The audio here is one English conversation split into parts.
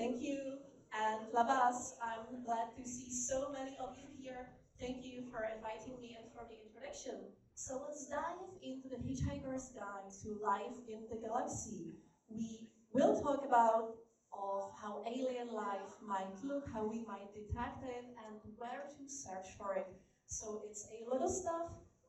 Thank you. And Labas, I'm glad to see so many of you here. Thank you for inviting me and for the introduction. So let's dive into the Hitchhiker's Guide to Life in the Galaxy. We will talk about how alien life might look, how we might detect it, and where to search for it. So it's a lot of stuff.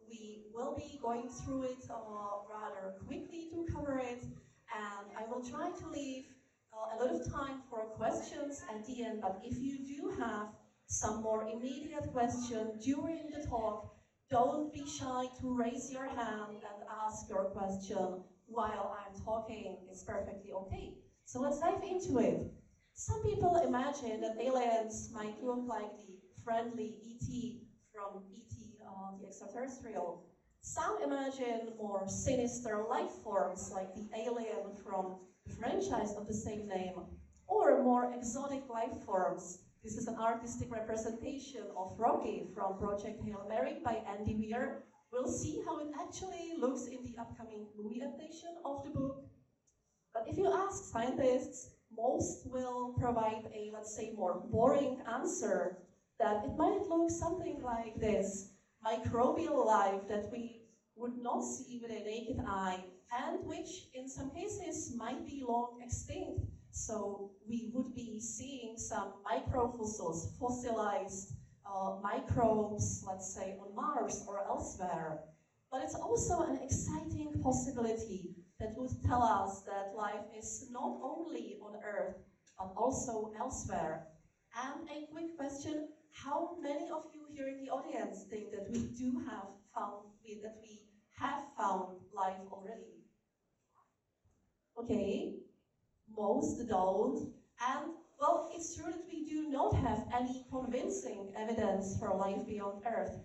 We will be going through it rather quickly to cover it, and I will try to leave a lot of time for questions at the end, but if you do have some more immediate questions during the talk, don't be shy to raise your hand and ask your question while I'm talking. It's perfectly okay. So let's dive into it. Some people imagine that aliens might look like the friendly E.T. from E.T. The extraterrestrial. Some imagine more sinister life forms like the alien from the franchise of the same name, or more exotic life forms. This is an artistic representation of Rocky from Project Hail Mary by Andy Weir. We'll see how it actually looks in the upcoming movie adaptation of the book. But if you ask scientists, most will provide a, let's say, more boring answer that it might look something like this: microbial life that we would not see with a naked eye, and which in some cases might be long extinct. So we would be seeing some microfossils, fossilized microbes, let's say, on Mars or elsewhere. But it's also an exciting possibility that would tell us that life is not only on Earth, but also elsewhere. And a quick question: how many of you here in the audience think that we have found life already? Okay, most don't. And well, it's true that we do not have any convincing evidence for life beyond Earth.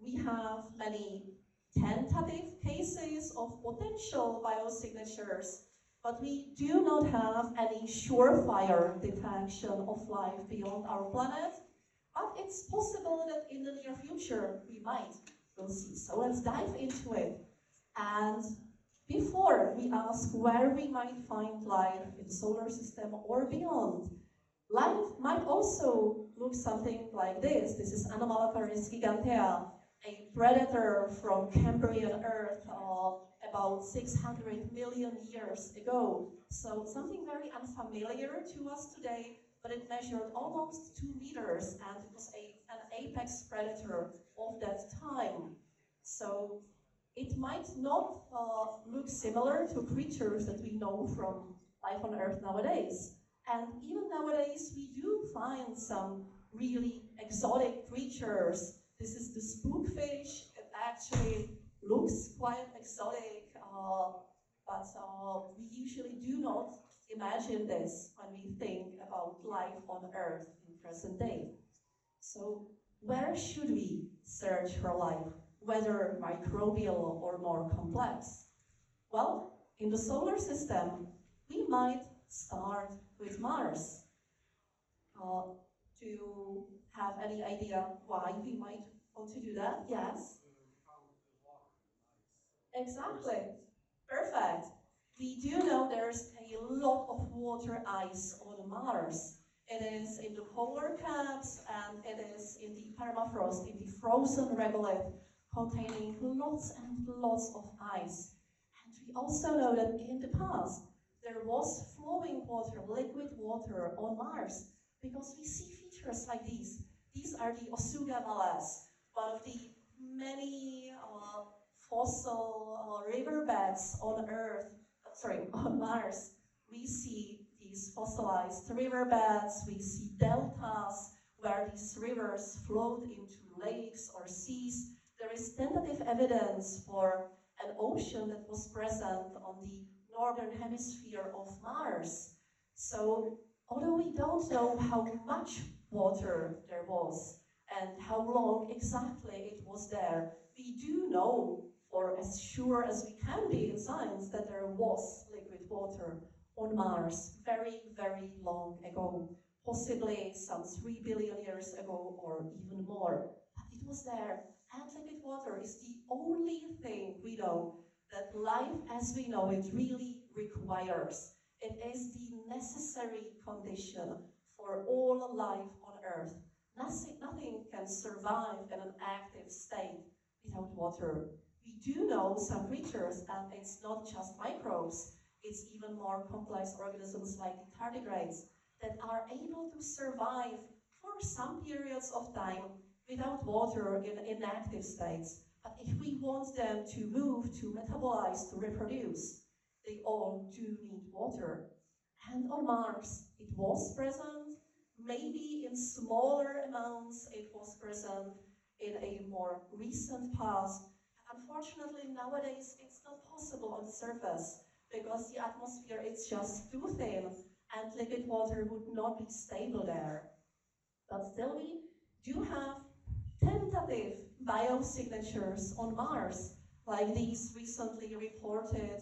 We have many tentative cases of potential biosignatures, but we do not have any surefire detection of life beyond our planet. But it's possible that in the near future we might. We'll see. So let's dive into it. And before we ask where we might find life in the solar system or beyond, life might also look something like this. This is Anomalocaris gigantea, a predator from Cambrian Earth about 600 million years ago. So something very unfamiliar to us today, but it measured almost 2 meters and it was an apex predator of that time. So it might not look similar to creatures that we know from life on Earth nowadays. And even nowadays, we do find some really exotic creatures. This is the spookfish. It actually looks quite exotic, but we usually do not imagine this when we think about life on Earth in present day. So where should we search for life, whether microbial or more complex? Well, in the solar system, we might start with Mars. Do you have any idea why we might want to do that? Yes? Exactly. Perfect. We do know there's a lot of water ice on Mars. It is in the polar caps and it is in the permafrost, in the frozen regolith, containing lots and lots of ice. And we also know that in the past there was flowing water, liquid water on Mars, because we see features like these. These are the Osuga Malas, one of the many fossil riverbeds on Mars. We see these fossilized riverbeds, we see deltas where these rivers flowed into lakes or seas. There is tentative evidence for an ocean that was present on the northern hemisphere of Mars. So, although we don't know how much water there was and how long exactly it was there, we do know, or as sure as we can be in science, that there was liquid water on Mars very, very long ago, possibly some 3 billion years ago or even more. But it was there, and liquid water is the only thing we know that life as we know it really requires. It is the necessary condition for all life on Earth. Nothing can survive in an active state without water. We do know some creatures, and it's not just microbes, it's even more complex organisms like the tardigrades that are able to survive for some periods of time without water in inactive states. But if we want them to move, to metabolize, to reproduce, they all do need water. And on Mars, it was present, maybe in smaller amounts, it was present in a more recent past. Unfortunately, nowadays, it's not possible on the surface because the atmosphere is just too thin and liquid water would not be stable there. But still, we do have tentative biosignatures on Mars, like these recently reported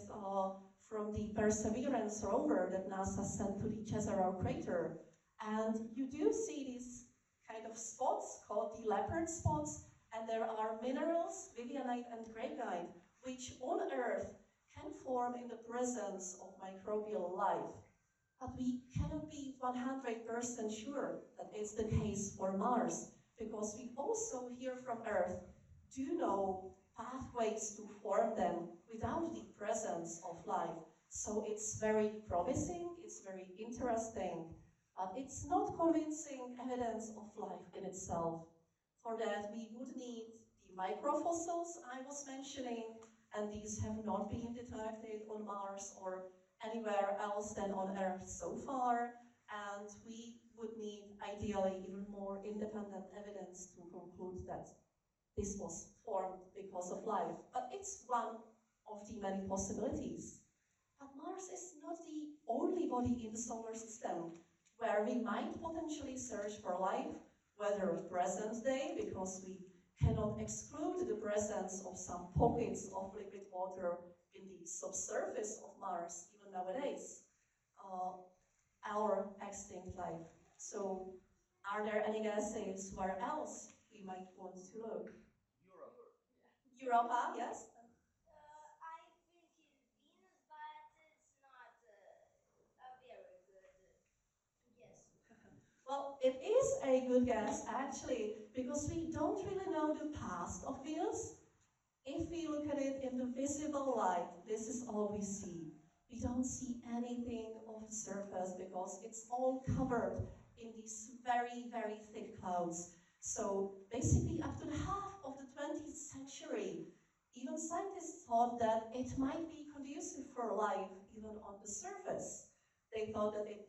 from the Perseverance rover that NASA sent to the Jezero crater. And you do see these kind of spots called the leopard spots, and there are minerals, vivianite and greigite, which on Earth can form in the presence of microbial life. But we cannot be 100% sure that it's the case for Mars, because we also here from Earth do know pathways to form them without the presence of life. So it's very promising, it's very interesting, but it's not convincing evidence of life in itself. For that, we would need the microfossils I was mentioning, and these have not been detected on Mars or anywhere else than on Earth so far, and we would need, ideally, even more independent evidence to conclude that this was formed because of life. But it's one of the many possibilities. But Mars is not the only body in the solar system where we might potentially search for life, whether present day, because we cannot exclude the presence of some pockets of liquid water in the subsurface of Mars, even nowadays, our extinct life. So, are there any guesses where else we might want to look? Europa, yes? I think it's Venus, but it's not a very good guess. Well, it is a good guess, actually, because we don't really know the past of Venus. If we look at it in the visible light, this is all we see. We don't see anything of the surface because it's all covered in these very, very thick clouds. So basically, up to half of the 20th century, even scientists thought that it might be conducive for life even on the surface. They thought that it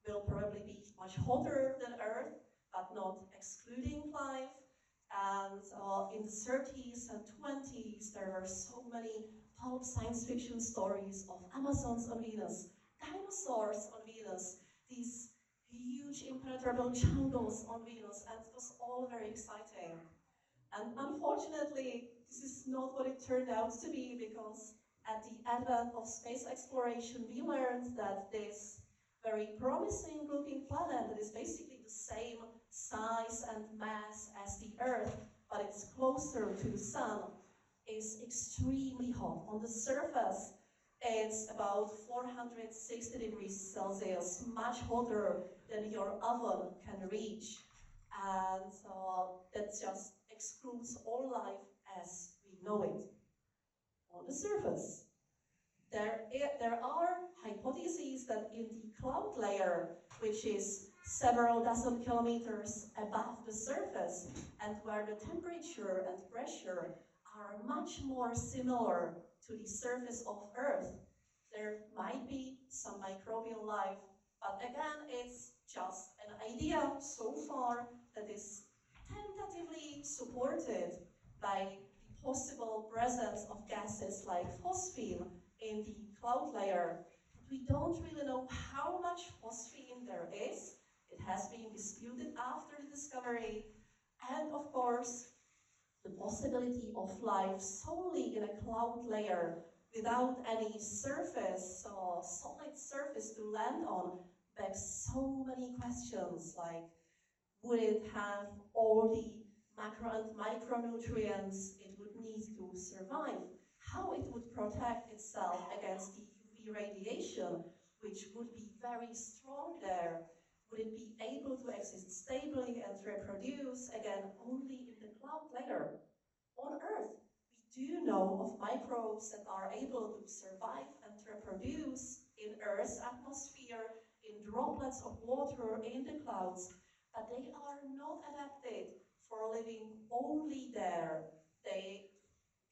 will probably be much hotter than Earth, but not excluding life. And in the 30s and 20s, there were so many pulp science fiction stories of Amazons on Venus, dinosaurs on Venus, these huge impenetrable jungles on Venus, and it was all very exciting. And unfortunately, this is not what it turned out to be, because at the advent of space exploration, we learned that this very promising looking planet that is basically the same size and mass as the Earth, but it's closer to the Sun, is extremely hot. On the surface, it's about 460 degrees Celsius, much hotter than your oven can reach. And that just excludes all life as we know it on the surface. There are hypotheses that in the cloud layer, which is several dozen kilometers above the surface, and where the temperature and pressure are much more similar to the surface of Earth, there might be some microbial life, but again, it's just an idea so far that is tentatively supported by the possible presence of gases like phosphine in the cloud layer. We don't really know how much phosphine there is. It has been disputed after the discovery. And of course, the possibility of life solely in a cloud layer without any surface or solid surface to land on begs so many questions, like would it have all the macro and micronutrients it would need to survive? How it would protect itself against the UV radiation, which would be very strong there? Would it be able to exist stably and reproduce, again, only in the cloud layer? On Earth, we do know of microbes that are able to survive and reproduce in Earth's atmosphere, in droplets of water in the clouds, but they are not adapted for living only there. They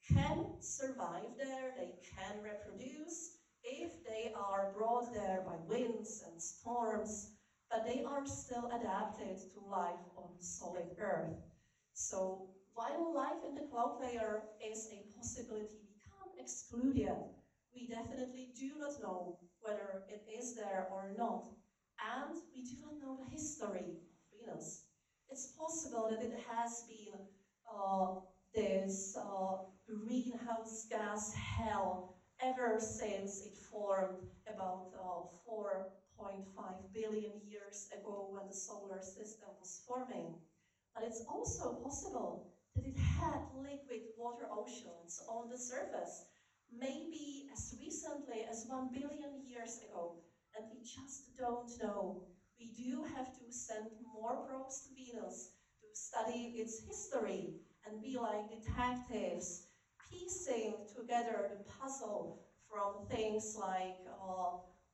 can survive there, they can reproduce if they are brought there by winds and storms, but they are still adapted to life on solid Earth. So while life in the cloud layer is a possibility we can't exclude yet, we definitely do not know whether it is there or not. And we do not know the history of Venus. It's possible that it has been this greenhouse gas hell ever since it formed about 4.5 billion years ago when the solar system was forming. But it's also possible that it had liquid water oceans on the surface, maybe as recently as 1 billion years ago, and we just don't know. We do have to send more probes to Venus to study its history and be like detectives, piecing together the puzzle from things like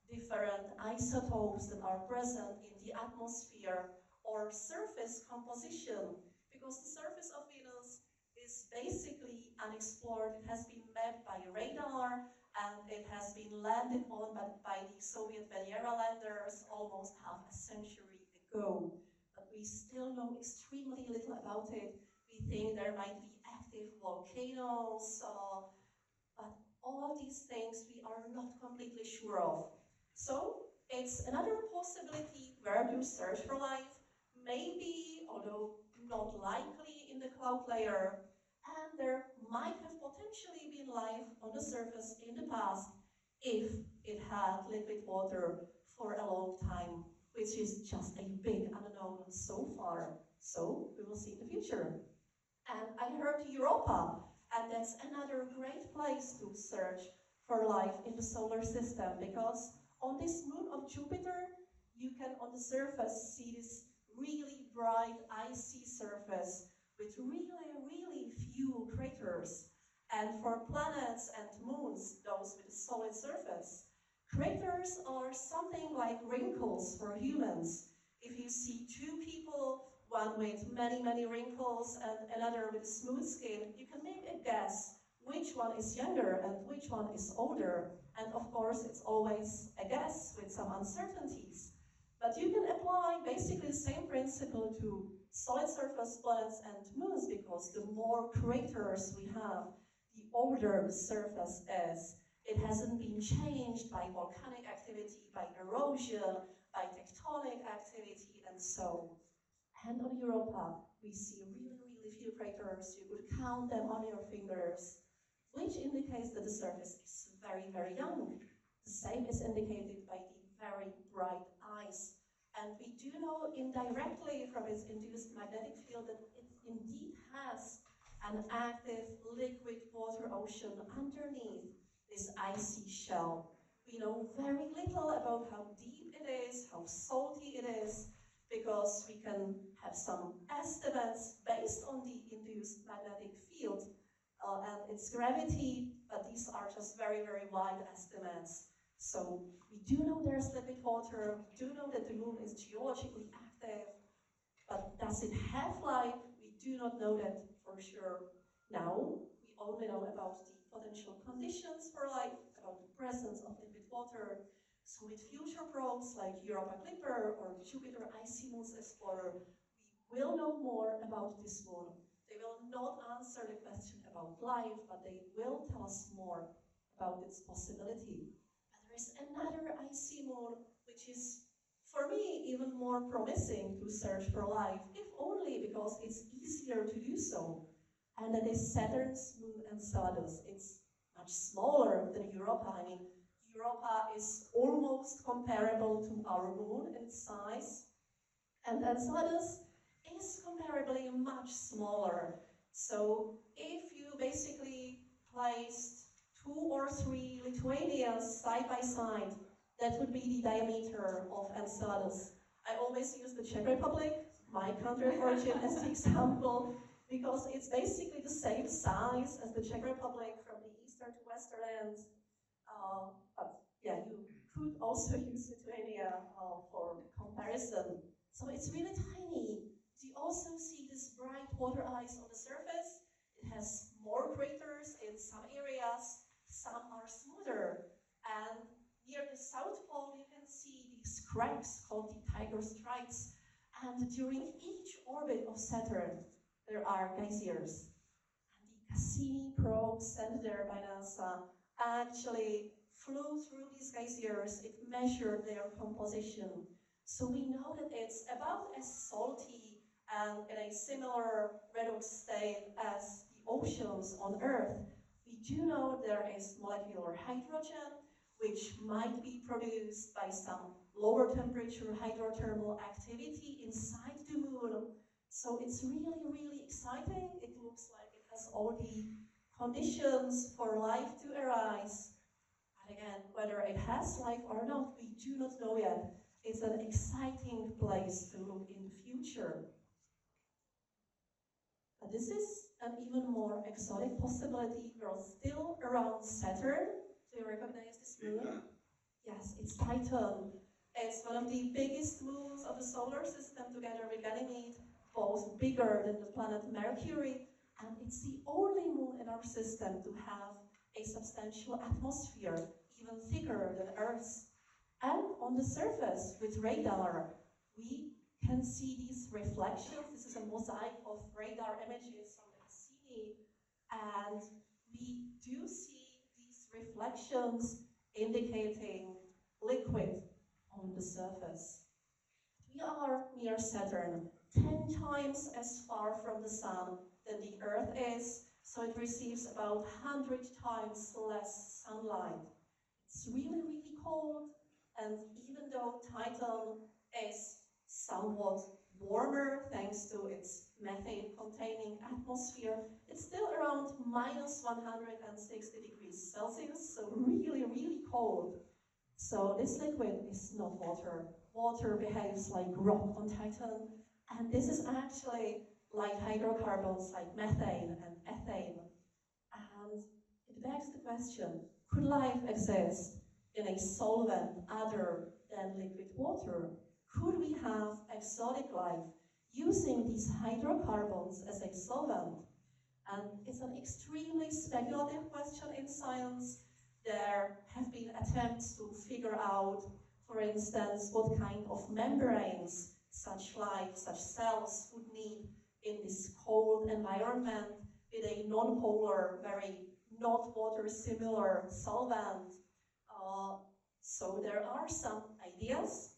different isotopes that are present in the atmosphere or surface composition, because the surface of Venus is basically unexplored. It has been mapped by radar and it has been landed on by the Soviet Venera landers almost half a century ago. But we still know extremely little about it. We think there might be active volcanoes, but all of these things we are not completely sure of. So it's another possibility where to search for life, maybe, although not likely, in the cloud layer, and there might have potentially been life on the surface in the past if it had liquid water for a long time, which is just a big unknown so far. So we will see in the future. And I heard Europa, and that's another great place to search for life in the solar system, because on this moon of Jupiter, you can on the surface see this really bright icy surface with really few craters. And for planets and moons, those with a solid surface, craters are something like wrinkles for humans. If you see two people, one with many wrinkles and another with smooth skin, you can make a guess which one is younger and which one is older. And of course, it's always a guess with some uncertainties. But you can apply basically the same principle to solid surface planets and moons, because the more craters we have, the older the surface is. It hasn't been changed by volcanic activity, by erosion, by tectonic activity, and so. And on Europa, we see really few craters. You could count them on your fingers, which indicates that the surface is very young. The same is indicated by the very bright ice. And we do know indirectly from its induced magnetic field that it indeed has an active liquid water ocean underneath this icy shell. We know very little about how deep it is, how salty it is, because we can have some estimates based on the induced magnetic field and its gravity, but these are just very wide estimates. So we do know there's liquid water, we do know that the moon is geologically active, but does it have life? We do not know that for sure now. We only know about the potential conditions for life, about the presence of liquid water. So with future probes like Europa Clipper or Jupiter Icy Moons Explorer, we will know more about this moon. They will not answer the question about life, but they will tell us more about its possibility. But there is another icy moon, which is, for me, even more promising to search for life, if only because it's easier to do so. And that is Saturn's moon Enceladus. It's much smaller than Europa. I mean, Europa is almost comparable to our moon in size, and Enceladus is comparably much smaller. So if you basically placed 2 or 3 Lithuanians side by side, That would be the diameter of Enceladus. I always use the Czech Republic, my country of origin, as the example, because it's basically the same size as the Czech Republic from the eastern to western ends. But yeah, you could also use Lithuania for comparison. So it's really tiny. You also see this bright water ice on the surface. It has more craters in some areas, some are smoother. And near the South Pole, you can see these cracks called the tiger stripes. And during each orbit of Saturn, there are geysers. And the Cassini probe sent there by NASA actually flew through these geysers. It measured their composition. So we know that it's about as salty and in a similar redox state as the oceans on Earth. We do know there is molecular hydrogen, which might be produced by some lower temperature hydrothermal activity inside the moon. So it's really, really exciting. It looks like it has all the conditions for life to arise. But again, whether it has life or not, we do not know yet. It's an exciting place to look in the future. But this is an even more exotic possibility. We're still around Saturn. Do you recognize this moon? Yes, it's Titan. It's one of the biggest moons of the solar system together with Ganymede, both bigger than the planet Mercury, and it's the only moon in our system to have a substantial atmosphere, even thicker than Earth's. And on the surface, with radar, we can see these reflections. This is a mosaic of radar images from the Cassini, and we do see these reflections indicating liquid on the surface. We are near Saturn, 10 times as far from the Sun than the Earth is, so it receives about 100 times less sunlight. It's really, really cold, and even though Titan is somewhat warmer thanks to its methane-containing atmosphere, it's still around minus 160 degrees Celsius, so really, really cold. So this liquid is not water. Water behaves like rock on Titan, and this is actually light hydrocarbons like methane and ethane. And it begs the question, could life exist in a solvent other than liquid water? Could we have exotic life using these hydrocarbons as a solvent? And it's an extremely speculative question in science. There have been attempts to figure out, for instance, what kind of membranes such life, such cells would need in this cold environment with a non-polar, very not water-similar solvent. So there are some ideas,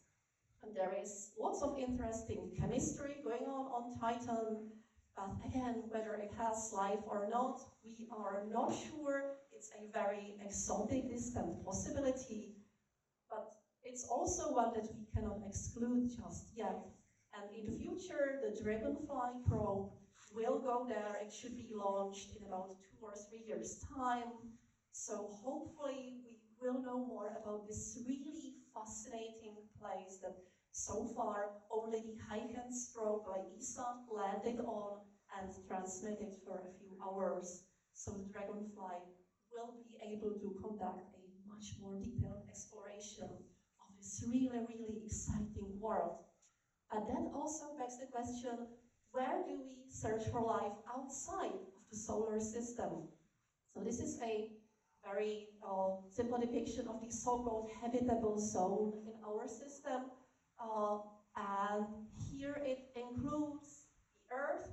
and there is lots of interesting chemistry going on Titan. But again, whether it has life or not, we are not sure. It's a very exotic, distant possibility, but it's also one that we cannot exclude just yet. And in the future, the Dragonfly probe will go there. It should be launched in about 2 or 3 years' time. So hopefully we will know more about this really fascinating place that so far only the Huygens probe by ESA landed on and transmitted for a few hours. So the Dragonfly will be able to conduct a much more detailed exploration of this really, really exciting world. But that also begs the question, where do we search for life outside of the solar system? So this is a very simple depiction of the so-called habitable zone in our system. And here it includes the Earth.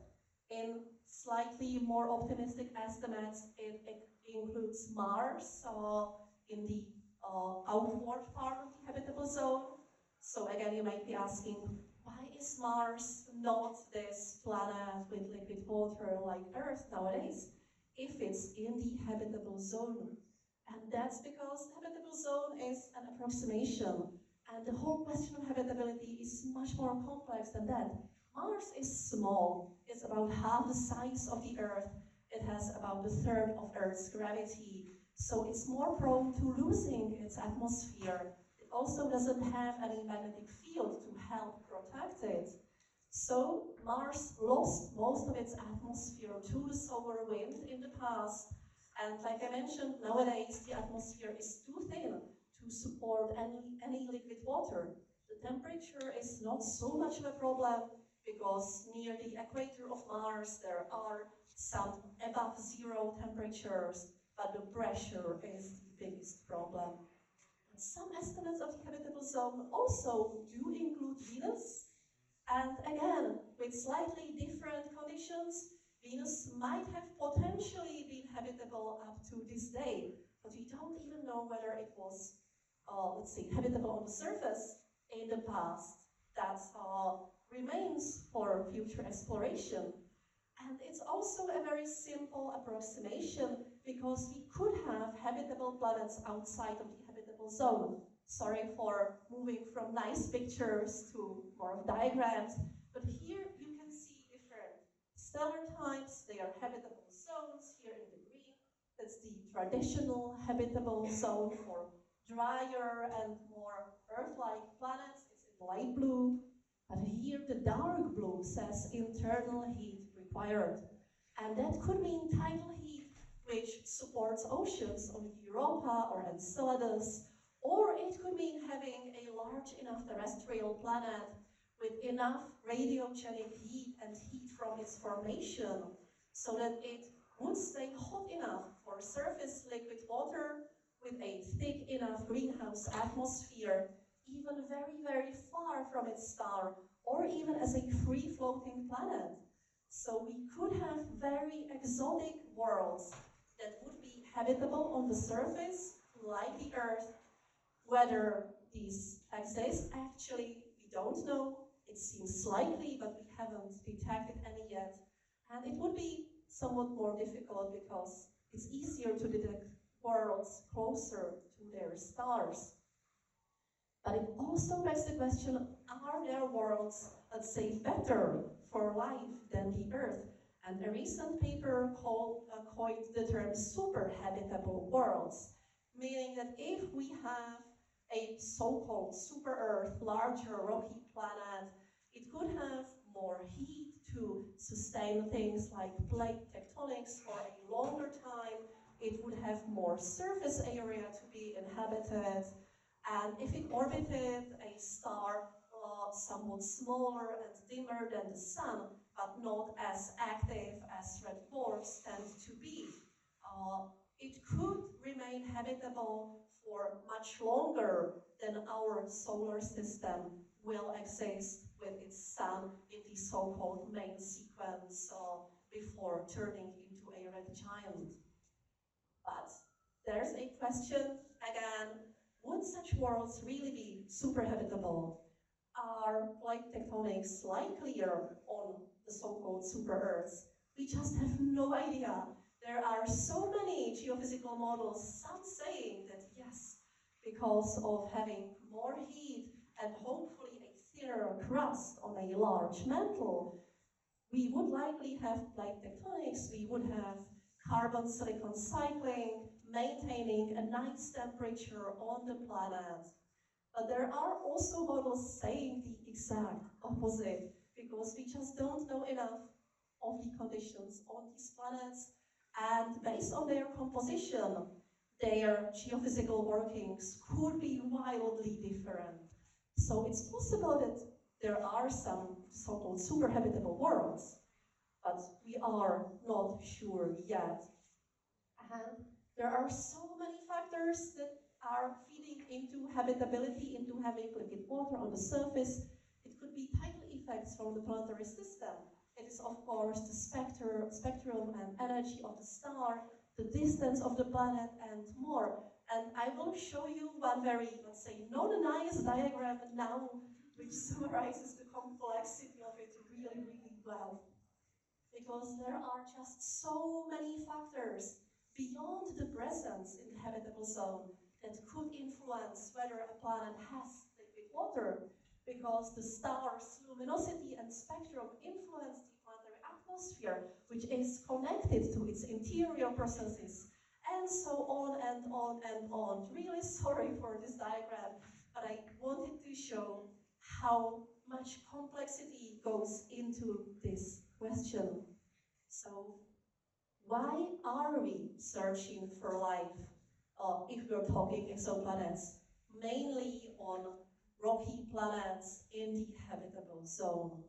In slightly more optimistic estimates, it includes Mars in the outward part of the habitable zone. So again, you might be asking, why is Mars not this planet with liquid water like Earth nowadays, if it's in the habitable zone? And that's because the habitable zone is an approximation, and the whole question of habitability is much more complex than that. Mars is small. It's about half the size of the Earth. It has about a third of Earth's gravity, so it's more prone to losing its atmosphere. It also doesn't have any magnetic field to help protect it. So Mars lost most of its atmosphere to the solar wind in the past. And like I mentioned, nowadays the atmosphere is too thin to support any liquid water. The temperature is not so much of a problem because near the equator of Mars there are some above zero temperatures, but the pressure is the biggest problem. And some estimates of the habitable zone also do include Venus. And again, with slightly different conditions, Venus might have potentially been habitable up to this day, but we don't even know whether it was, let's say, habitable on the surface in the past. That remains for future exploration. And it's also a very simple approximation because we could have habitable planets outside of the habitable zone. Sorry for moving from nice pictures to more of diagrams, but here you can see different stellar types. They are habitable zones. Here in the green, that's the traditional habitable zone for drier and more Earth-like planets. It's in light blue, but here the dark blue says internal heat required, and that could mean tidal heat, which supports oceans on Europa or Enceladus. Or it could mean having a large enough terrestrial planet with enough radiogenic heat and heat from its formation so that it would stay hot enough for surface liquid water with a thick enough greenhouse atmosphere, even very, very far from its star, or even as a free-floating planet. So we could have very exotic worlds that would be habitable on the surface, like the Earth. Whether these exist, actually, we don't know. It seems likely, but we haven't detected any yet. And it would be somewhat more difficult because it's easier to detect worlds closer to their stars. But it also begs the question, are there worlds, let's say, better for life than the Earth? And a recent paper coined the term super habitable worlds, meaning that if we have a so-called super Earth, larger rocky planet, it could have more heat to sustain things like plate tectonics for a longer time. It would have more surface area to be inhabited. And if it orbited a star somewhat smaller and dimmer than the Sun, but not as active as red dwarfs tend to be, it could remain habitable for much longer than our solar system will exist with its sun in the so-called main sequence before turning into a red giant. But there's a question again, would such worlds really be super habitable? Are plate tectonics likelier on the so-called super Earths? We just have no idea. There are so many geophysical models, some saying that yes, because of having more heat and hopefully a thinner crust on a large mantle, we would likely have plate tectonics, we would have carbon-silicon cycling, maintaining a nice temperature on the planet. But there are also models saying the exact opposite, because we just don't know enough of the conditions on these planets. And based on their composition, their geophysical workings could be wildly different. So it's possible that there are some so-called super habitable worlds, but we are not sure yet. And there are so many factors that are feeding into habitability, into having liquid water on the surface. It could be tidal effects from the planetary system. It is, of course, the spectrum and energy of the star, the distance of the planet, and more. And I will show you one very, let's say, not a nice diagram now, which summarizes the complexity of it really, really well. Because there are just so many factors beyond the presence in the habitable zone that could influence whether a planet has liquid water, because the star's luminosity and spectrum influence the planetary atmosphere, which is connected to its interior processes, and so on and on and on. Really sorry for this diagram, but I wanted to show how much complexity goes into this question. So, why are we searching for life if we're talking exoplanets, mainly on rocky planets in the habitable zone?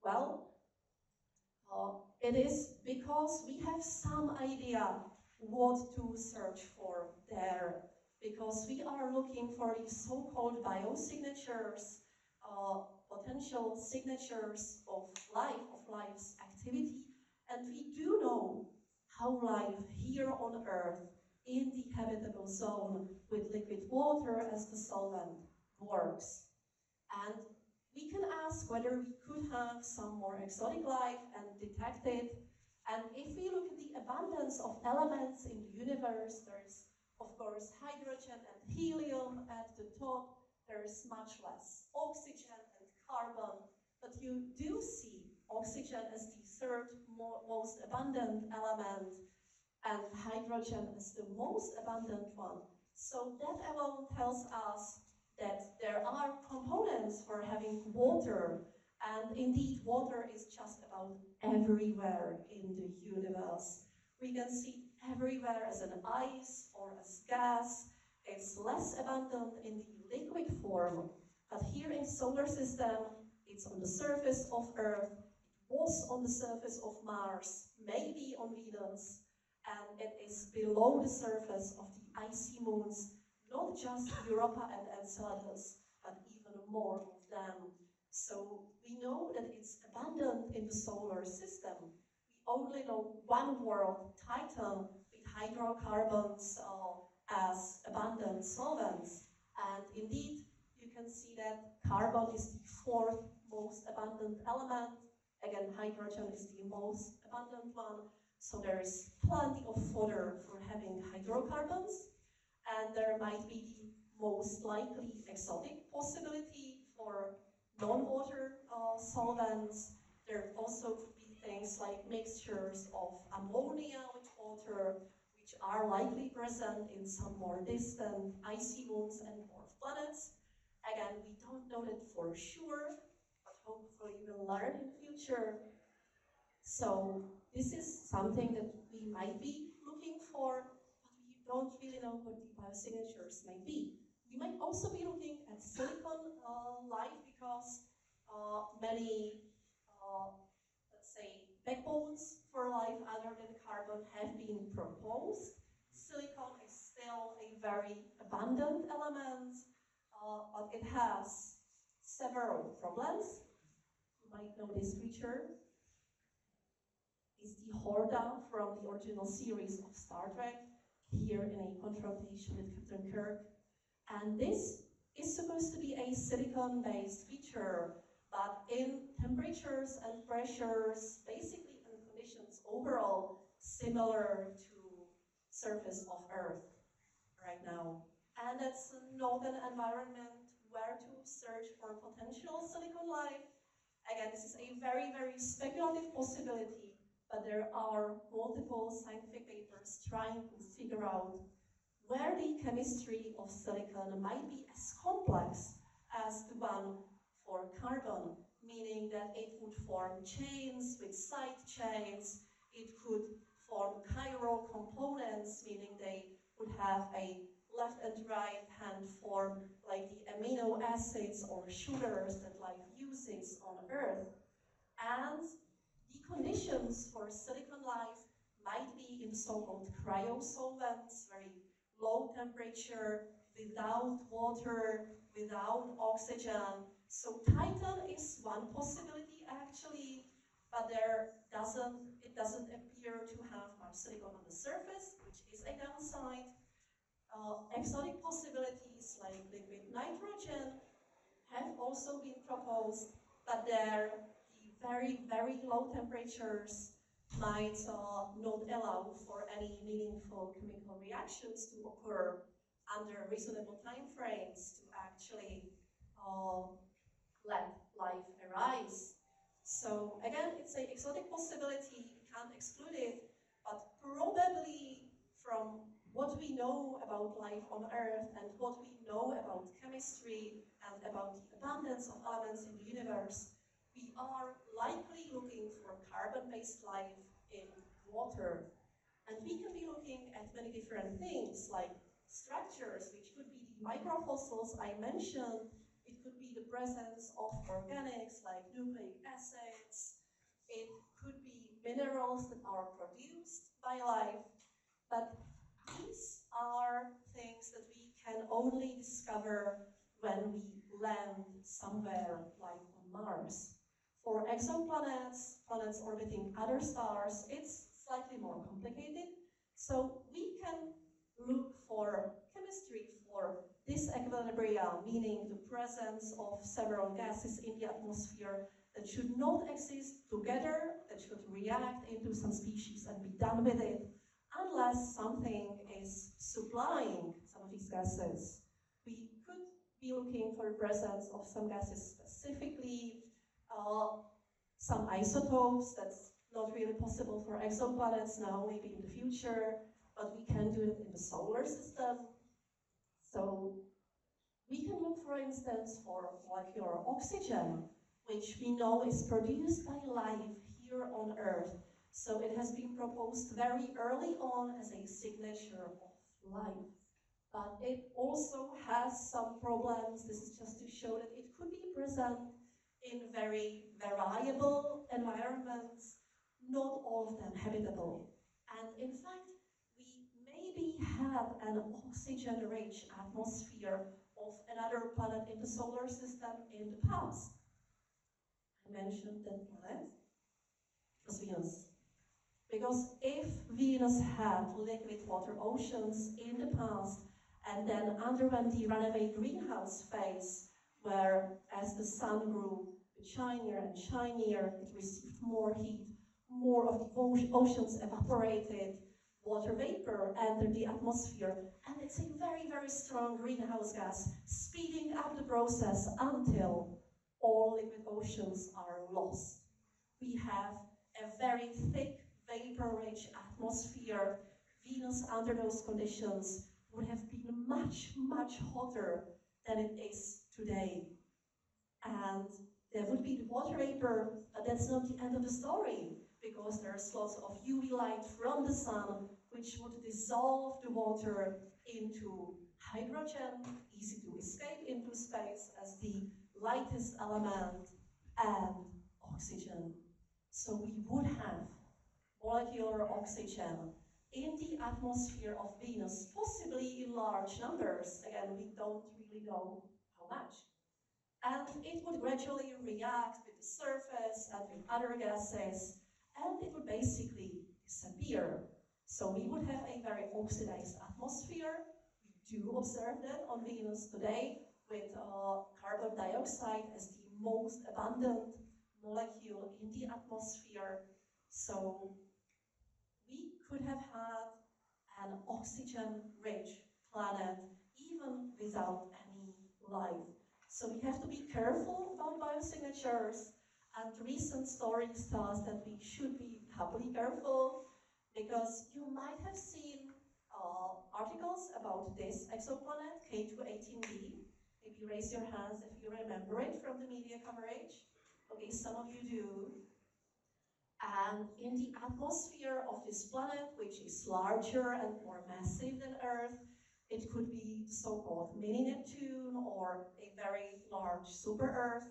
Well, it is because we have some idea what to search for there, because we are looking for these so-called biosignatures, potential signatures of life's activity, and we do know how life here on Earth in the habitable zone with liquid water as the solvent works. And we can ask whether we could have some more exotic life and detect it. And if we look at the abundance of elements in the universe, there's of course hydrogen and helium at the top. There's much less oxygen and carbon, but you do see oxygen as the third most abundant element and hydrogen as the most abundant one. So that alone tells us that there are components for having water, and indeed water is just about everywhere in the universe. We can see everywhere as an ice or as gas. It's less abundant in the liquid form, but here in solar system, it's on the surface of Earth, it was on the surface of Mars, maybe on Venus, and it is below the surface of the icy moons, not just Europa and Enceladus, but even more of them. So we know that it's abundant in the solar system. We only know one world, Titan, with hydrocarbons as abundant solvents. And indeed, you can see that carbon is the fourth most abundant element. Again, hydrogen is the most abundant one. So there is plenty of fodder for having hydrocarbons. And there might be the most likely exotic possibility for non-water solvents. There also could be things like mixtures of ammonia with water, which are likely present in some more distant icy moons and dwarf planets. Again, we don't know that for sure, but hopefully we'll learn in future. So this is something that we might be looking for, but we don't really know what the biosignatures might be. We might also be looking at silicon life because many, let's say, backbones for life other than carbon have been proposed. Silicon is still a very abundant element, but it has several problems. You might know this creature. It's the Horda from the original series of Star Trek, here in a confrontation with Captain Kirk. And this is supposed to be a silicon-based feature, but in temperatures and pressures, basically in conditions overall similar to surface of Earth right now. And it's not an environment where to search for potential silicon life. Again, this is a very, very speculative possibility, but there are multiple scientific papers trying to figure out where the chemistry of silicon might be as complex as the one for carbon, meaning that it would form chains with side chains, it could form chiral components, meaning they would have a left and right hand form like the amino acids or sugars that life uses on Earth. And the conditions for silicon life might be in so-called cryosolvents, very low temperature, without water, without oxygen. So Titan is one possibility actually, but it doesn't appear to have much silicon on the surface, which is a downside. Exotic possibilities like liquid nitrogen have also been proposed, but there the very, very low temperatures might not allow for any meaningful chemical reactions to occur under reasonable time frames to actually let life arise. So again, it's an exotic possibility, we can't exclude it, but probably from what we know about life on Earth and what we know about chemistry and about the abundance of elements in the universe, we are likely looking for carbon-based life in water. And we can be looking at many different things, like structures, which could be the microfossils I mentioned. It could be the presence of organics, like nucleic acids. It could be minerals that are produced by life. But these are things that we can only discover when we land somewhere like on Mars. For exoplanets, planets orbiting other stars, it's slightly more complicated. So we can look for chemistry for disequilibria, meaning the presence of several gases in the atmosphere that should not exist together, that should react into some species and be done with it, unless something is supplying some of these gases. We could be looking for the presence of some gases specifically, some isotopes. That's not really possible for exoplanets now, maybe in the future, but we can do it in the solar system. So we can look, for instance, for molecular oxygen, which we know is produced by life here on Earth. So it has been proposed very early on as a signature of life. But it also has some problems. This is just to show that it could be present in very variable environments, not all of them habitable. And in fact, we maybe have an oxygen-rich atmosphere of another planet in the solar system in the past. I mentioned that planet. It was Venus. Because if Venus had liquid water oceans in the past and then underwent the runaway greenhouse phase, where as the sun grew shinier and shinier, it received more heat, more of the oceans evaporated, water vapor entered the atmosphere, and it's a very, very strong greenhouse gas, speeding up the process until all liquid oceans are lost. We have a very thick, vapor-rich atmosphere. Venus, under those conditions, would have been much, much hotter than it is today. And there would be the water vapor, but that's not the end of the story, because there's lots of UV light from the sun, which would dissolve the water into hydrogen, easy to escape into space as the lightest element, and oxygen. So we would have molecular oxygen in the atmosphere of Venus, possibly in large numbers. Again, we don't really know how much. And it would gradually react with the surface and with other gases, and it would basically disappear. So we would have a very oxidized atmosphere. We do observe that on Venus today, with carbon dioxide as the most abundant molecule in the atmosphere. So we could have had an oxygen-rich planet even without any life. So we have to be careful about biosignatures, and recent stories tell us that we should be doubly careful, because you might have seen articles about this exoplanet, K218b. Maybe raise your hands if you remember it from the media coverage. Okay, some of you do. And in the atmosphere of this planet, which is larger and more massive than Earth, it could be so-called mini Neptune or a very large super Earth.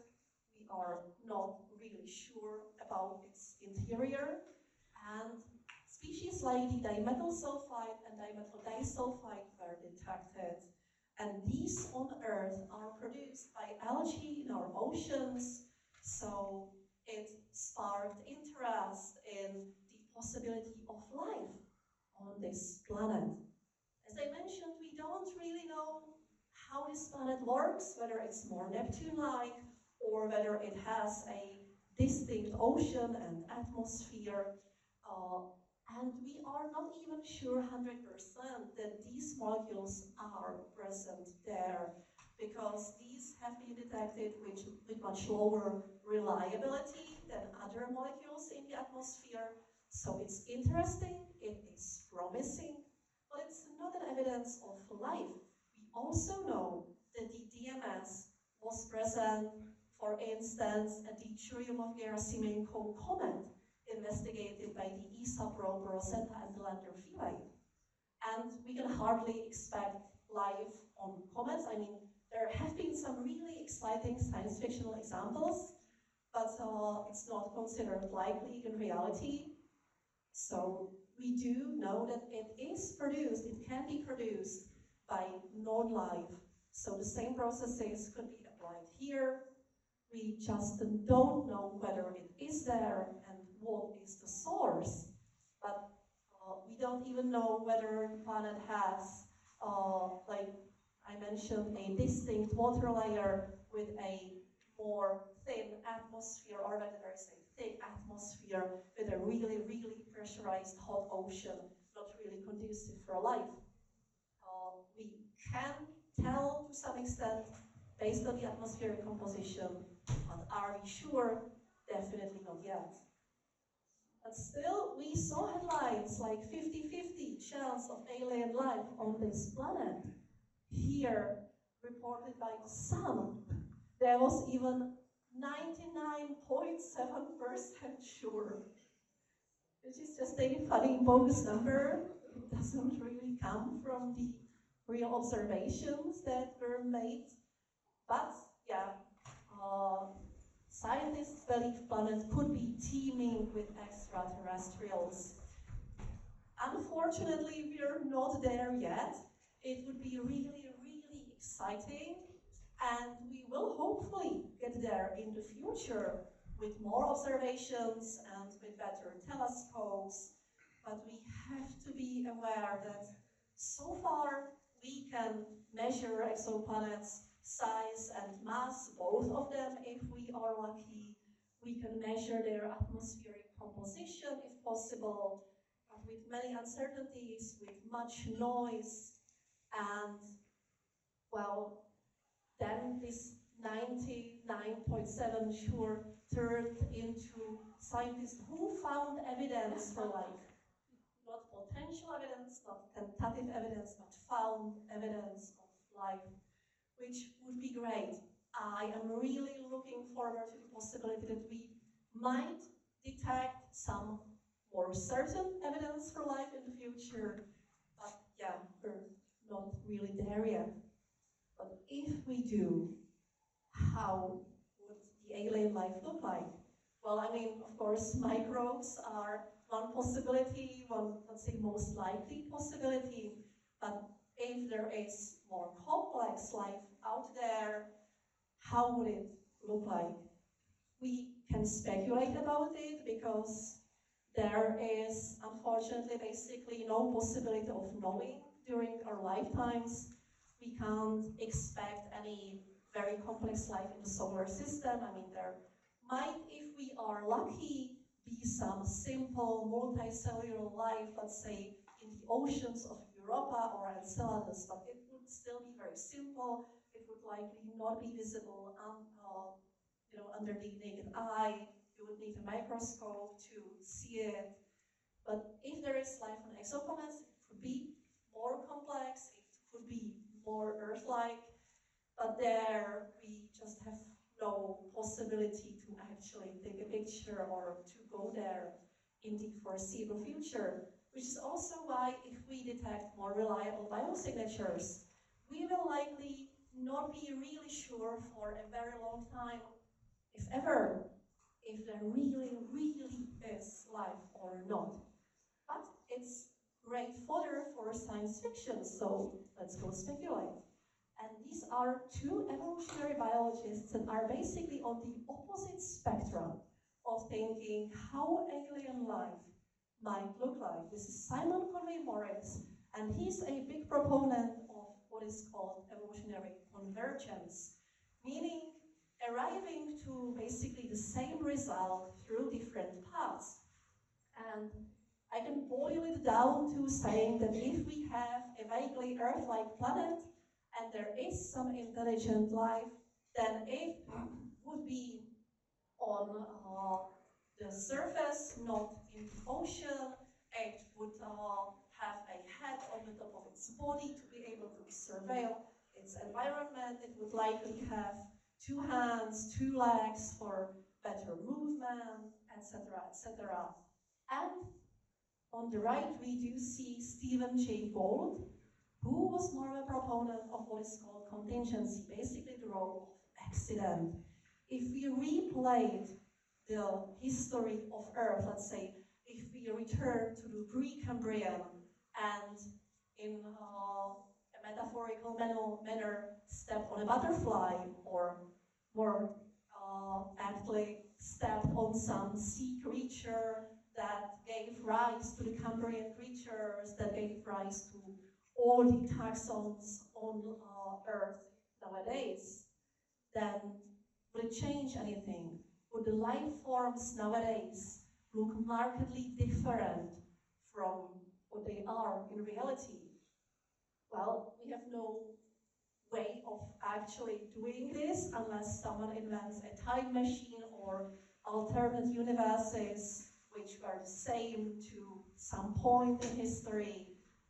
We are not really sure about its interior. And species like the dimethyl sulfide and dimethyl disulfide were detected. And these on Earth are produced by algae in our oceans. So it sparked interest in the possibility of life on this planet. As I mentioned, we don't really know how this planet works, whether it's more Neptune-like or whether it has a distinct ocean and atmosphere. And we are not even sure 100% that these molecules are present there, because these have been detected with much lower reliability than other molecules in the atmosphere. So it's interesting, it is promising, but it's not an evidence of life. We also know that the DMS was present, for instance, at the Churyumov-Gerasimenko comet investigated by the ESA probe Rosetta and the lander Philae. And we can hardly expect life on comets. I mean, there have been some really exciting science fictional examples, but it's not considered likely in reality. So we do know that it is produced, it can be produced by non-life. So the same processes could be applied here. We just don't know whether it is there and what is the source. But we don't even know whether the planet has, like I mentioned, a distinct water layer with a more thin atmosphere, or whether there is a thick atmosphere with a really, really pressurized hot ocean, not really conducive for life. We can tell to some extent based on the atmospheric composition, but are we sure? Definitely not yet. But still, we saw headlines like 50-50 chance of alien life on this planet. Here, reported by the Sun, there was even 99.7% sure, which is just a funny bogus number. It doesn't really come from the real observations that were made. But yeah, scientists believe planet could be teeming with extraterrestrials. Unfortunately, we're not there yet. It would be really, really exciting, and we will hopefully get there in the future with more observations and with better telescopes. But we have to be aware that so far we can measure exoplanets' size and mass, both of them if we are lucky. We can measure their atmospheric composition if possible, but with many uncertainties, with much noise, and well, then this 99.7 sure turned into scientists who found evidence for life. Not potential evidence, not tentative evidence, but found evidence of life, which would be great. I am really looking forward to the possibility that we might detect some more certain evidence for life in the future, but yeah, we're not really there yet. But if we do, how would the alien life look like? Well, I mean, of course, microbes are one possibility, one, let's say, most likely possibility, but if there is more complex life out there, how would it look like? We can speculate about it because there is, unfortunately, basically no possibility of knowing during our lifetimes. We can't expect any very complex life in the solar system. I mean, there might, if we are lucky, be some simple multicellular life, let's say, in the oceans of Europa or Enceladus, but it would still be very simple. It would likely not be visible under the naked eye. You would need a microscope to see it. But if there is life on exoplanets, it could be more complex, it could be more Earth-like, but there we just have no possibility to actually take a picture or to go there in the foreseeable future, which is also why if we detect more reliable biosignatures, we will likely not be really sure for a very long time, if ever, if there really, really is life or not. But it's great fodder for science fiction, so let's go speculate. And these are two evolutionary biologists that are basically on the opposite spectrum of thinking how alien life might look like. This is Simon Conway-Morris, and he's a big proponent of what is called evolutionary convergence, meaning arriving to basically the same result through different paths. And I can boil it down to saying that if we have a vaguely Earth-like planet and there is some intelligent life, then it would be on the surface, not in the ocean. It would have a head on on the top of its body to be able to surveil its environment. It would likely have 2 hands, 2 legs for better movement, etc., etc. And on the right, we do see Stephen Jay Gould, who was more of a proponent of what is called contingency, basically the role of accident. If we replayed the history of Earth, let's say, if we return to the Precambrian and in a metaphorical manner step on a butterfly, or more aptly stepped on some sea creature that gave rise to the Cambrian creatures, that gave rise to all the taxons on Earth nowadays, then would it change anything? Would the life forms nowadays look markedly different from what they are in reality? Well, we have no way of actually doing this unless someone invents a time machine or alternate universes which were the same to some point in history.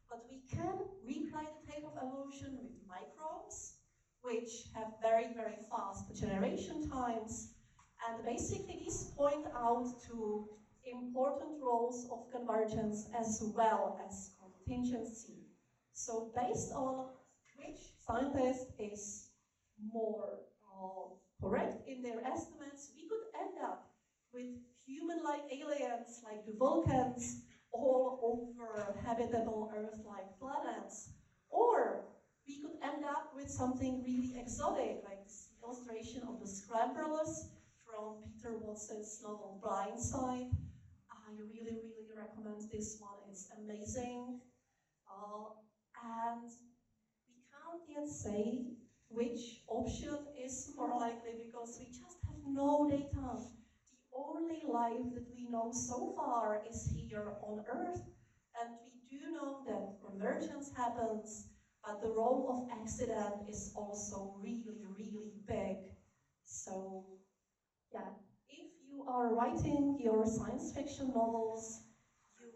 But we can replay the tape of evolution with microbes, which have very, very fast generation times. And basically these point out to important roles of convergence as well as contingency. So based on which scientist is more correct in their estimates, we could end up with human-like aliens like the Vulcans all over habitable Earth-like planets. Or we could end up with something really exotic, like this illustration of the scramblers from Peter Watson's novel Blindside. I really, really recommend this one. It's amazing. And we can't yet say which option is more likely because we just have no data. The only life that we know so far is here on Earth, and we do know that convergence happens, but the role of accident is also really, really big. So, yeah, if you are writing your science fiction novels, you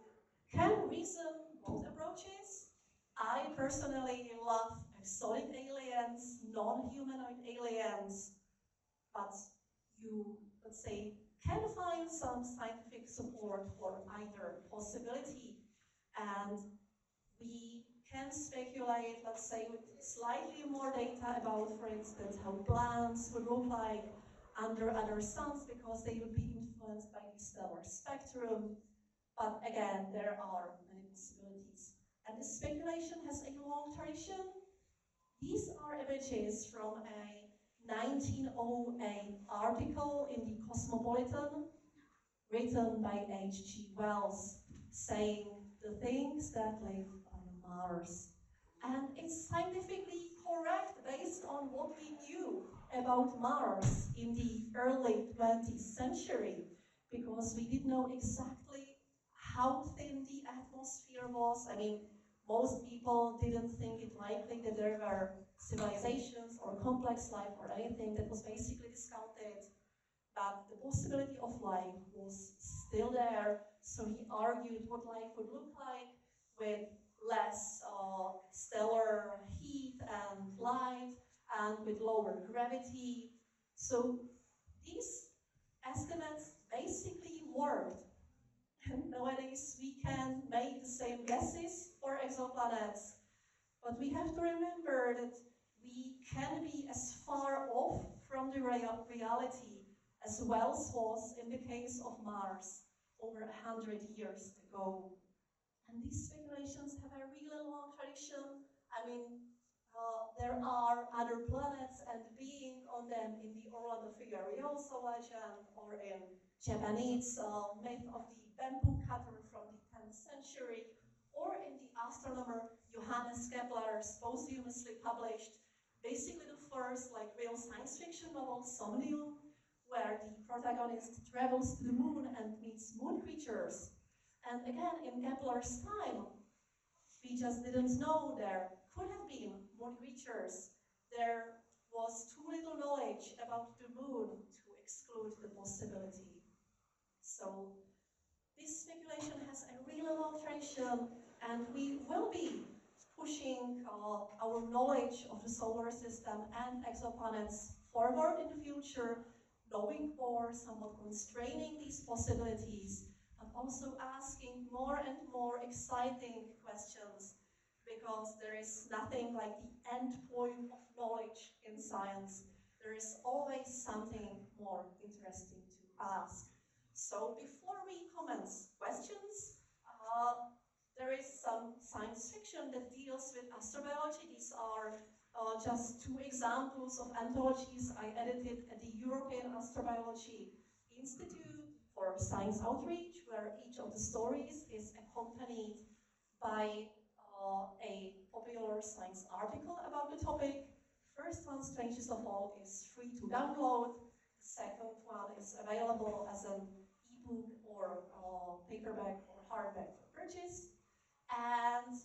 can reason both approaches. I personally love exotic aliens, non-humanoid aliens, but you, let's say, can find some scientific support for either possibility. And we can speculate, let's say, with slightly more data about, for instance, how plants would look like under other suns because they would be influenced by the stellar spectrum. But again, there are many possibilities. And this speculation has a long tradition. These are images from a 1908 article in the Cosmopolitan, written by H.G. Wells, saying the things that live on Mars. And it's scientifically correct based on what we knew about Mars in the early 20th century, because we didn't know exactly how thin the atmosphere was. I mean, most people didn't think it likely that there were civilizations or complex life or anything. That was basically discounted. But the possibility of life was still there. So he argued what life would look like with less stellar heat and light and with lower gravity. So these estimates basically worked. And nowadays we can make the same guesses for exoplanets. But we have to remember that we can be as far off from the reality as Wells was in the case of Mars over 100 years ago. And these speculations have a really long tradition. I mean, there are other planets and being on them in the Orlando Figueroa legend, or in Japanese myth of the bamboo cutter from the 10th century, or in the astronomer Johannes Kepler's posthumously published, basically the first real science fiction novel, Somnium, where the protagonist travels to the moon and meets moon creatures. And again, in Kepler's time, we just didn't know there could have been moon creatures. There was too little knowledge about the moon to exclude the possibility. So this speculation has a really long tradition, and we will be pushing our knowledge of the solar system and exoplanets forward in the future, knowing more, somewhat constraining these possibilities, but also asking more and more exciting questions, because there is nothing like the end point of knowledge in science. There is always something more interesting to ask. So before we commence questions, there is some science fiction that deals with astrobiology. These are just two examples of anthologies I edited at the European Astrobiology Institute for Science Outreach, where each of the stories is accompanied by a popular science article about the topic. First one, Strangest of All, is free to download. The second one is available as an ebook or paperback or hardback for purchase. And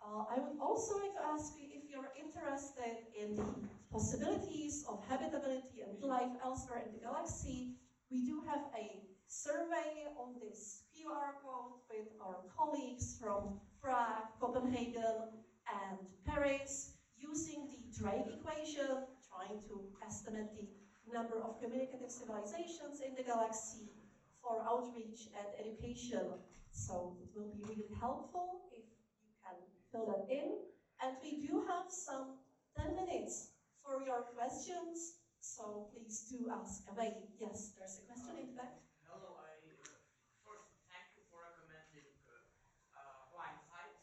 I would also like to ask you if you're interested in the possibilities of habitability and life elsewhere in the galaxy. We do have a survey on this QR code with our colleagues from Prague, Copenhagen, and Paris, using the Drake equation, trying to estimate the number of communicative civilizations in the galaxy for outreach and education. So it will be really helpful if you can fill that in. And we do have some 10 minutes for your questions, so please do ask away. Yes, there's a question in the back. Hello, first thank you for recommending Blind Side.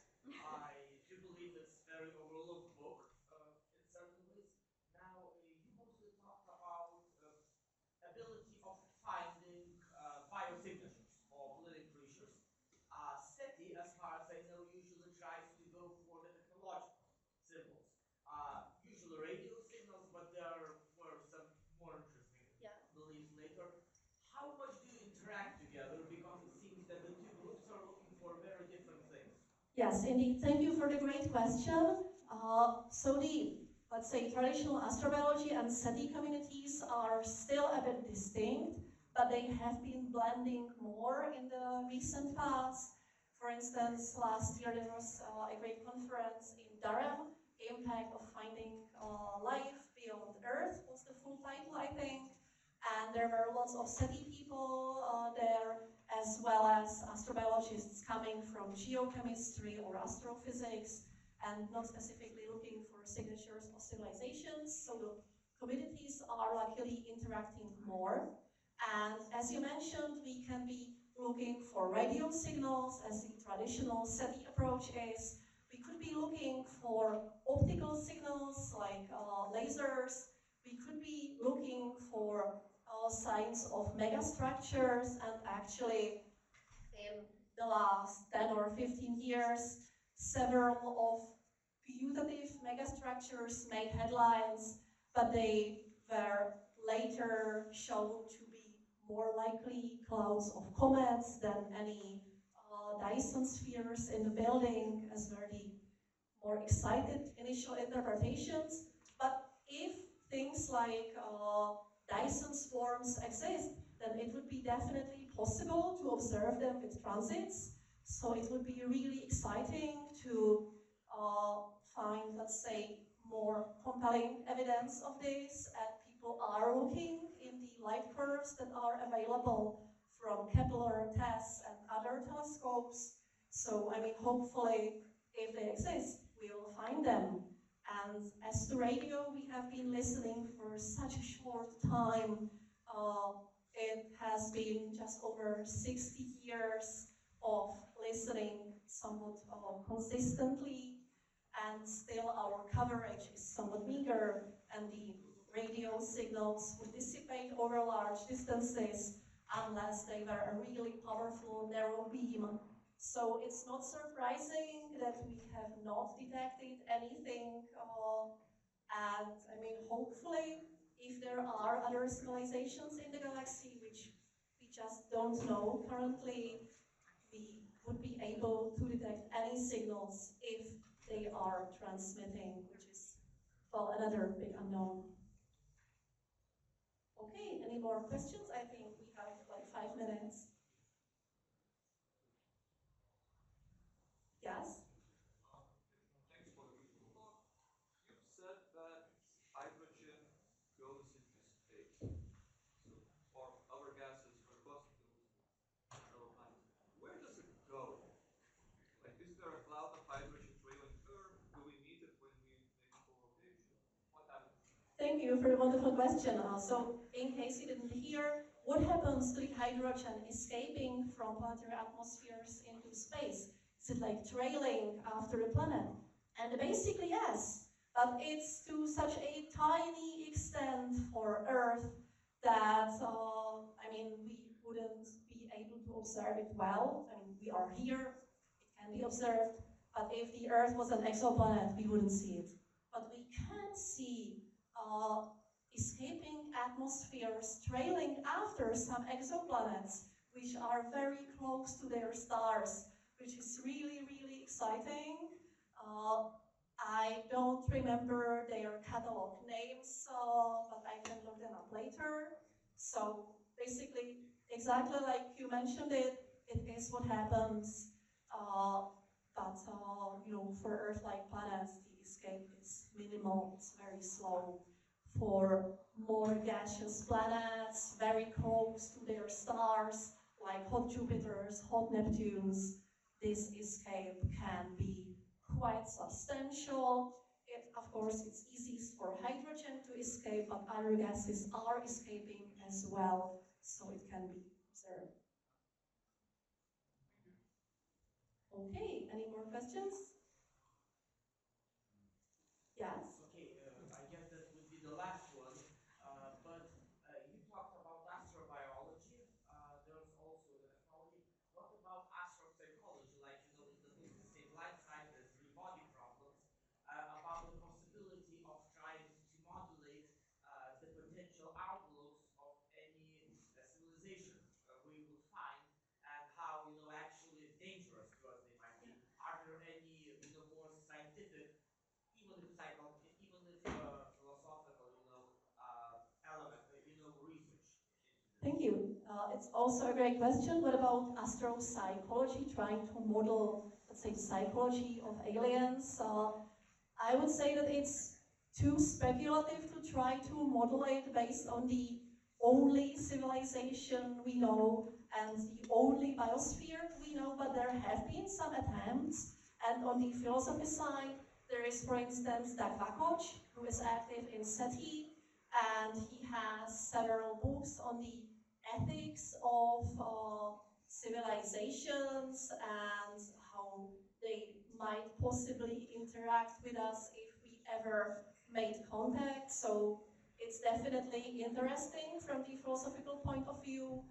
I do believe it's a very overlooked book in certain ways. Now, you mostly talked about ability of finding biosignatures of living creatures. SETI, as far as I know, usually tries to go for the technological symbols. Usually radio signals, but there were some more interesting beliefs later. How much do you interact together? Because it seems that the two groups are looking for very different things. Yes, indeed. Thank you for the great question. So the, let's say, traditional astrobiology and SETI communities are still a bit distinct, but they have been blending more in the recent past. For instance, last year there was a great conference in Durham, Impact of Finding Life Beyond Earth was the full title, I think. And there were lots of SETI people there, as well as astrobiologists coming from geochemistry or astrophysics, and not specifically looking for signatures of civilizations. So the communities are luckily interacting more. And as you mentioned, we can be looking for radio signals, as the traditional SETI approach is. We could be looking for optical signals like lasers. We could be looking for signs of megastructures, and actually in the last 10 or 15 years, several of putative megastructures made headlines, but they were later shown to be more likely clouds of comets than any Dyson spheres in the building, as were the more excited initial interpretations. But if things like Dyson swarms exist, then it would be definitely possible to observe them with transits. So it would be really exciting to find, let's say, more compelling evidence of this, and people are looking in the light curves that are available from Kepler tests and other telescopes. So, I mean, hopefully, if they exist, we will find them. And as to radio, we have been listening for such a short time. It has been just over 60 years of listening somewhat consistently, and still our coverage is somewhat meager, and the radio signals would dissipate over large distances unless they were a really powerful narrow beam. So it's not surprising that we have not detected anything, and I mean, hopefully, if there are other civilizations in the galaxy which we just don't know currently, we would be able to detect any signals if they are transmitting, which is, well, another big unknown. Okay, any more questions? I think we have like 5 minutes. Yes? Thanks for Thank you for the wonderful question. So, in case you didn't hear, what happens to the hydrogen escaping from planetary atmospheres into space? Is it like trailing after the planet? And basically, yes, but it's to such a tiny extent for Earth that, I mean, we wouldn't be able to observe it well. I mean, we are here, it can be observed, but if the Earth was an exoplanet, we wouldn't see it. But we can see escaping atmospheres trailing after some exoplanets, which are very close to their stars, which is really, really exciting. I don't remember their catalog names, but I can look them up later. So basically, exactly like you mentioned it is what happens. But you know, for Earth-like planets, the escape is minimal, it's very slow. For more gaseous planets, very close to their stars, like hot Jupiters, hot Neptunes, this escape can be quite substantial. Of course, it's easiest for hydrogen to escape, but other gases are escaping as well, so it can be observed. Okay, any more questions? Yes? Okay, I guess that would be the last one. But you talked about astrobiology. There's also the ethnology. What about astropsychology? Like, you know, in the book, the same light side, there's three body problems. About the possibility of trying to modulate the potential outlooks of any civilization we would find, and how, you know, actually dangerous to us they might be. Are there any, you know, more scientific, even if philosophical, you know, element, you know, research into this? Thank you. It's also a great question. What about astropsychology, trying to model, let's say, the psychology of aliens? I would say that it's too speculative to try to model it based on the only civilization we know and the only biosphere we know, but there have been some attempts. And on the philosophy side, there is, for instance, Nováková, who is active in SETI, and he has several books on the ethics of civilizations and how they might possibly interact with us if we ever made contact. So it's definitely interesting from the philosophical point of view.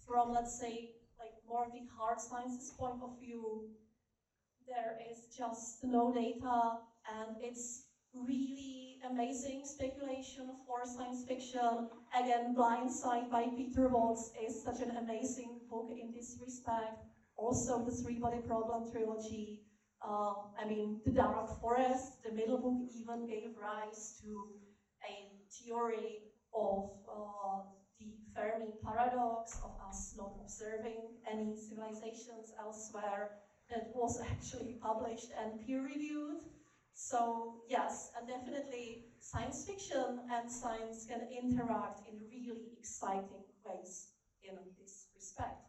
From, let's say, like more of the hard sciences point of view, there is just no data, and it's really amazing speculation for science fiction. Again, Blind Side by Peter Watts is such an amazing book in this respect. Also, the Three Body Problem trilogy. I mean, The Dark Forest, the middle book, even gave rise to a theory of the Fermi paradox of us not observing any civilizations elsewhere, that was actually published and peer-reviewed. So yes, and definitely science fiction and science can interact in really exciting ways in this respect.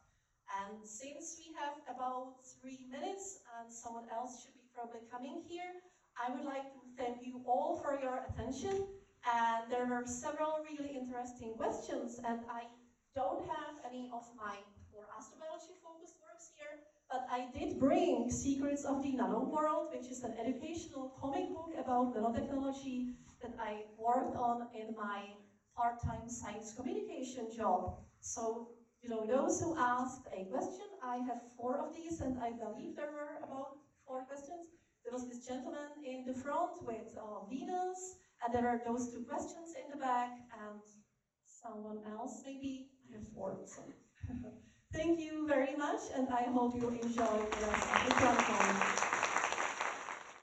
And since we have about 3 minutes and someone else should be probably coming here, I would like to thank you all for your attention. And there were several really interesting questions, and I don't have any of my more astrobiology focused works here, but I did bring Secrets of the Nano World, which is an educational comic book about nanotechnology that I worked on in my part-time science communication job. So, you know, those who asked a question, I have 4 of these, and I believe there were about 4 questions. There was this gentleman in the front with Venus, and there are those 2 questions in the back, and someone else maybe. I have 4. So. Thank you very much, and I hope you enjoy the rest of the program.